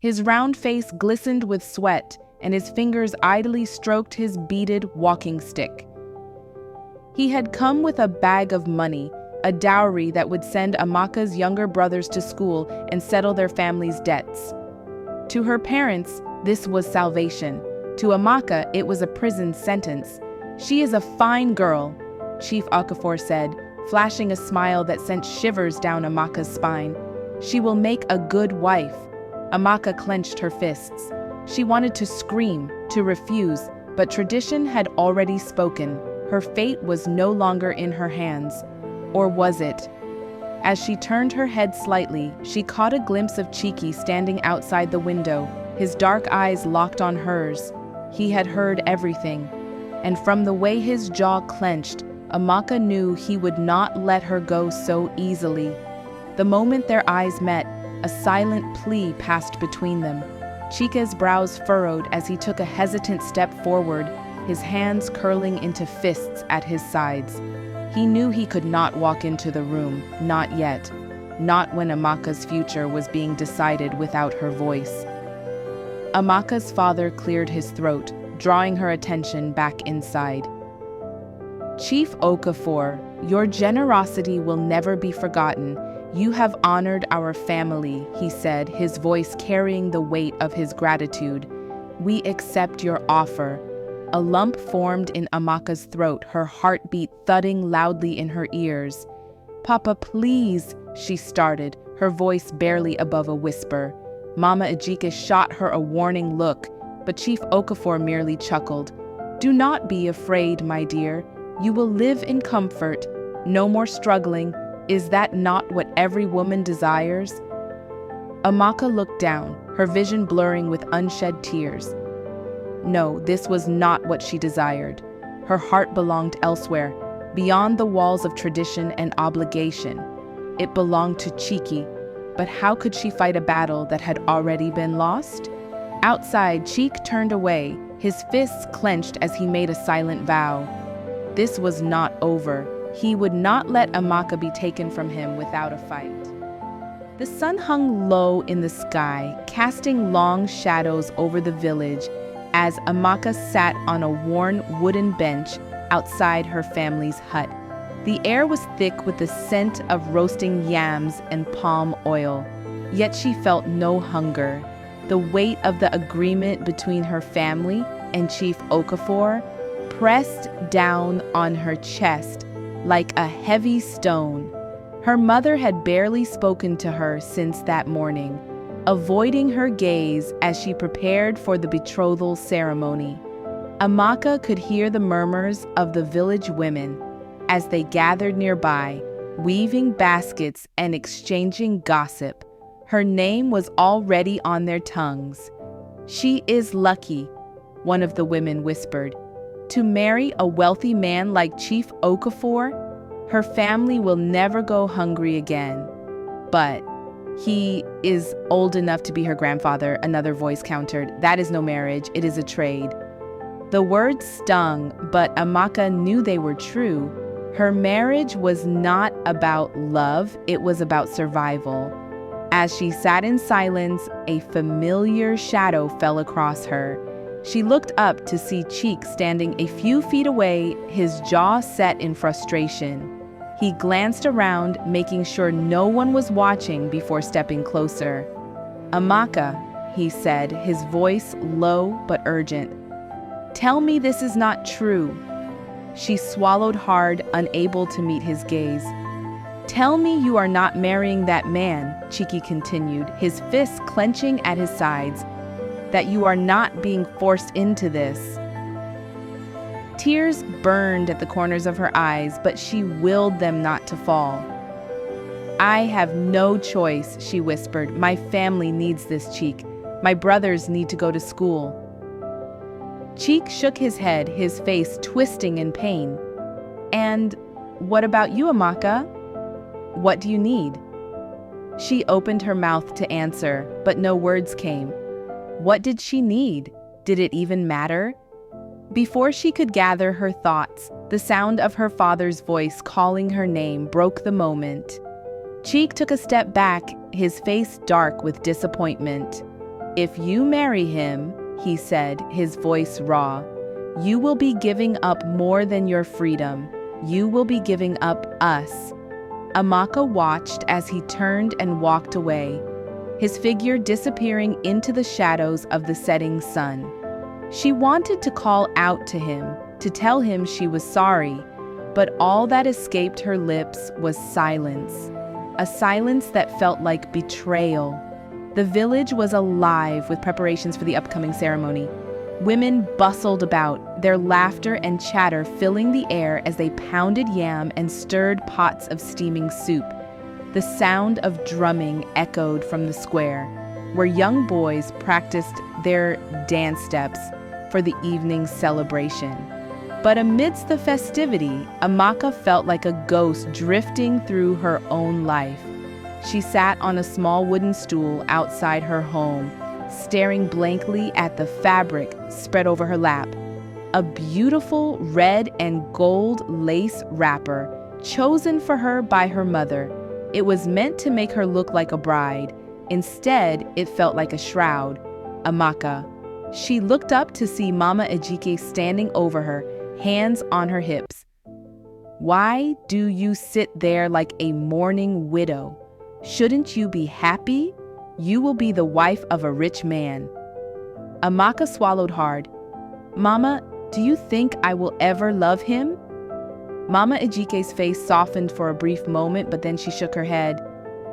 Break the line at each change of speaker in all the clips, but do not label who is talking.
His round face glistened with sweat, and his fingers idly stroked his beaded walking stick. He had come with a bag of money, a dowry that would send Amaka's younger brothers to school and settle their family's debts. To her parents, this was salvation. To Amaka, it was a prison sentence. "She is a fine girl," Chief Okafor said, flashing a smile that sent shivers down Amaka's spine. "She will make a good wife." Amaka clenched her fists. She wanted to scream, to refuse, but tradition had already spoken. Her fate was no longer in her hands. Or was it? As she turned her head slightly, she caught a glimpse of Chiki standing outside the window, his dark eyes locked on hers. He had heard everything, and from the way his jaw clenched, Amaka knew he would not let her go so easily. The moment their eyes met, a silent plea passed between them. Chika's brows furrowed as he took a hesitant step forward, his hands curling into fists at his sides. He knew he could not walk into the room, not yet. Not when Amaka's future was being decided without her voice. Amaka's father cleared his throat, drawing her attention back inside. "Chief Okafor, your generosity will never be forgotten. You have honored our family," he said, his voice carrying the weight of his gratitude. "We accept your offer." A lump formed in Amaka's throat, her heartbeat thudding loudly in her ears. "Papa, please," she started, her voice barely above a whisper. Mama Ejike shot her a warning look, but Chief Okafor merely chuckled. "Do not be afraid, my dear. You will live in comfort. No more struggling. Is that not what every woman desires?" Amaka looked down, her vision blurring with unshed tears. No, this was not what she desired. Her heart belonged elsewhere, beyond the walls of tradition and obligation. It belonged to Chiki, but how could she fight a battle that had already been lost? Outside, Cheek turned away, his fists clenched as he made a silent vow. This was not over. He would not let Amaka be taken from him without a fight. The sun hung low in the sky, casting long shadows over the village as Amaka sat on a worn wooden bench outside her family's hut. The air was thick with the scent of roasting yams and palm oil, yet she felt no hunger. The weight of the agreement between her family and Chief Okafor pressed down on her chest like a heavy stone. Her mother had barely spoken to her since that morning, avoiding her gaze as she prepared for the betrothal ceremony. Amaka could hear the murmurs of the village women as they gathered nearby, weaving baskets and exchanging gossip. Her name was already on their tongues. "She is lucky," one of the women whispered. "To marry a wealthy man like Chief Okafor, her family will never go hungry again." "But he is old enough to be her grandfather," another voice countered. "That is no marriage, it is a trade." The words stung, but Amaka knew they were true. Her marriage was not about love, it was about survival. As she sat in silence, a familiar shadow fell across her. She looked up to see Cheek standing a few feet away, his jaw set in frustration. He glanced around, making sure no one was watching before stepping closer. "Amaka," he said, his voice low but urgent. "Tell me this is not true." She swallowed hard, unable to meet his gaze. "Tell me you are not marrying that man," Chiki continued, his fists clenching at his sides. "That you are not being forced into this." Tears burned at the corners of her eyes, but she willed them not to fall. "I have no choice," she whispered. "My family needs this, Cheek. My brothers need to go to school." Cheek shook his head, his face twisting in pain. "And what about you, Amaka? What do you need?" She opened her mouth to answer, but no words came. What did she need? Did it even matter? Before she could gather her thoughts, the sound of her father's voice calling her name broke the moment. Cheek took a step back, his face dark with disappointment. "If you marry him," he said, his voice raw, "you will be giving up more than your freedom. You will be giving up us." Amaka watched as he turned and walked away, his figure disappearing into the shadows of the setting sun. She wanted to call out to him, to tell him she was sorry, but all that escaped her lips was silence, a silence that felt like betrayal. The village was alive with preparations for the upcoming ceremony. Women bustled about, their laughter and chatter filling the air as they pounded yam and stirred pots of steaming soup. The sound of drumming echoed from the square, where young boys practiced their dance steps for the evening's celebration. But amidst the festivity, Amaka felt like a ghost drifting through her own life. She sat on a small wooden stool outside her home, staring blankly at the fabric spread over her lap. A beautiful red and gold lace wrapper, chosen for her by her mother. It was meant to make her look like a bride. Instead, it felt like a shroud. Amaka. She looked up to see Mama Ejike standing over her, hands on her hips. "Why do you sit there like a mourning widow? Shouldn't you be happy? You will be the wife of a rich man." Amaka swallowed hard. "Mama, do you think I will ever love him?" Mama Ejike's face softened for a brief moment, but then she shook her head.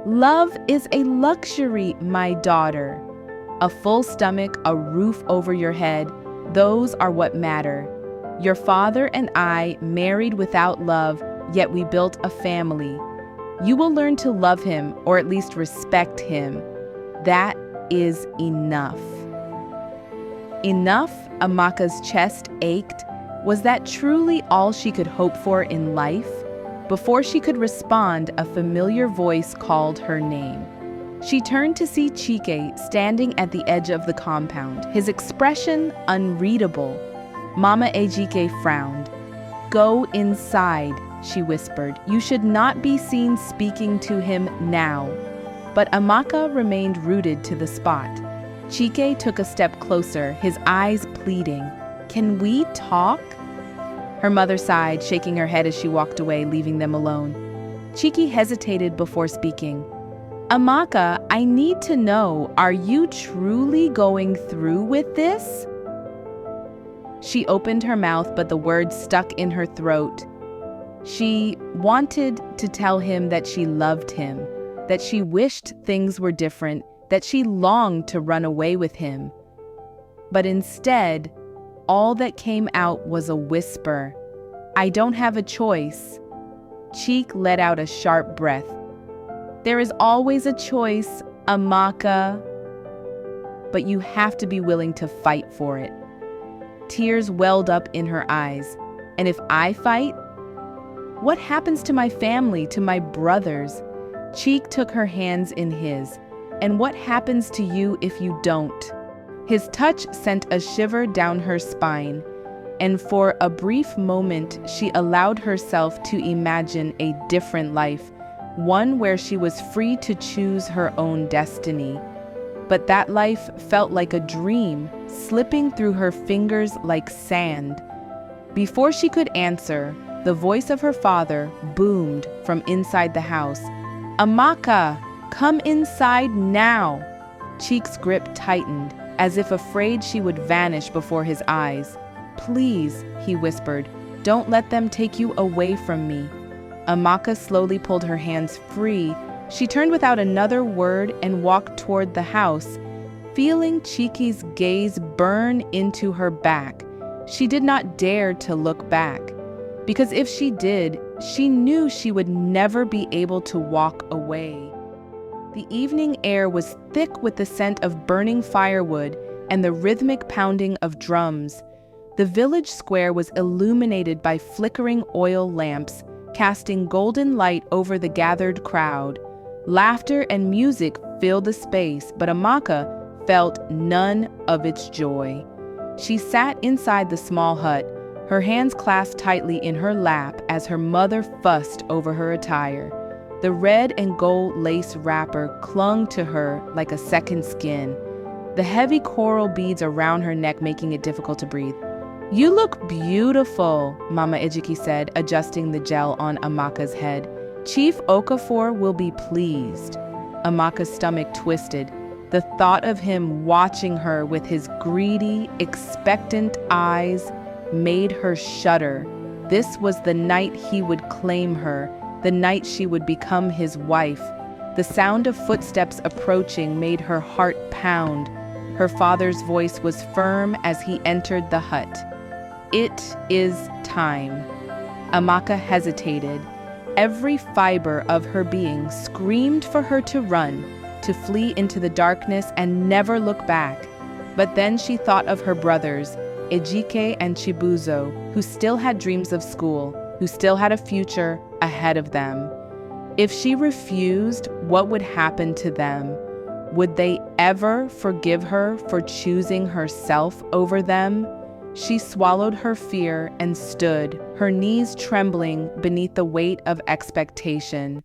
"Love is a luxury, my daughter. A full stomach, a roof over your head, those are what matter. Your father and I married without love, yet we built a family. You will learn to love him, or at least respect him. That is enough." Enough? Amaka's chest ached. Was that truly all she could hope for in life? Before she could respond, a familiar voice called her name. She turned to see Chike standing at the edge of the compound, his expression unreadable. Mama Ejike frowned. "Go inside," she whispered. "You should not be seen speaking to him now." But Amaka remained rooted to the spot. Chike took a step closer, his eyes pleading. "Can we talk?" Her mother sighed, shaking her head as she walked away, leaving them alone. Chike hesitated before speaking. "Amaka, I need to know, are you truly going through with this?" She opened her mouth, but the words stuck in her throat. She wanted to tell him that she loved him, that she wished things were different, that she longed to run away with him. But instead, all that came out was a whisper. "I don't have a choice." Cheek let out a sharp breath. "There is always a choice, Amaka. But you have to be willing to fight for it." Tears welled up in her eyes. "And if I fight? What happens to my family, to my brothers?" Cheek took her hands in his. "And what happens to you if you don't?" His touch sent a shiver down her spine, and for a brief moment she allowed herself to imagine a different life, one where she was free to choose her own destiny. But that life felt like a dream, slipping through her fingers like sand. Before she could answer, the voice of her father boomed from inside the house. "Amaka, come inside now!" Cheek's grip tightened, as if afraid she would vanish before his eyes. "Please," he whispered, "don't let them take you away from me." Amaka slowly pulled her hands free. She turned without another word and walked toward the house, feeling Chiki's gaze burn into her back. She did not dare to look back, because if she did, she knew she would never be able to walk away. The evening air was thick with the scent of burning firewood and the rhythmic pounding of drums. The village square was illuminated by flickering oil lamps, casting golden light over the gathered crowd. Laughter and music filled the space, but Amaka felt none of its joy. She sat inside the small hut, her hands clasped tightly in her lap as her mother fussed over her attire. The red and gold lace wrapper clung to her like a second skin. the heavy coral beads around her neck making it difficult to breathe. "You look beautiful," Mama Ejike said, adjusting the gel on Amaka's head. "Chief Okafor will be pleased." Amaka's stomach twisted. The thought of him watching her with his greedy, expectant eyes made her shudder. This was the night he would claim her, the night she would become his wife. The sound of footsteps approaching made her heart pound. Her father's voice was firm as he entered the hut. "It is time." Amaka hesitated. Every fiber of her being screamed for her to run, to flee into the darkness and never look back. But then she thought of her brothers, Ejike and Chibuzo, who still had dreams of school, who still had a future ahead of them. If she refused, what would happen to them? Would they ever forgive her for choosing herself over them? She swallowed her fear and stood, her knees trembling beneath the weight of expectation.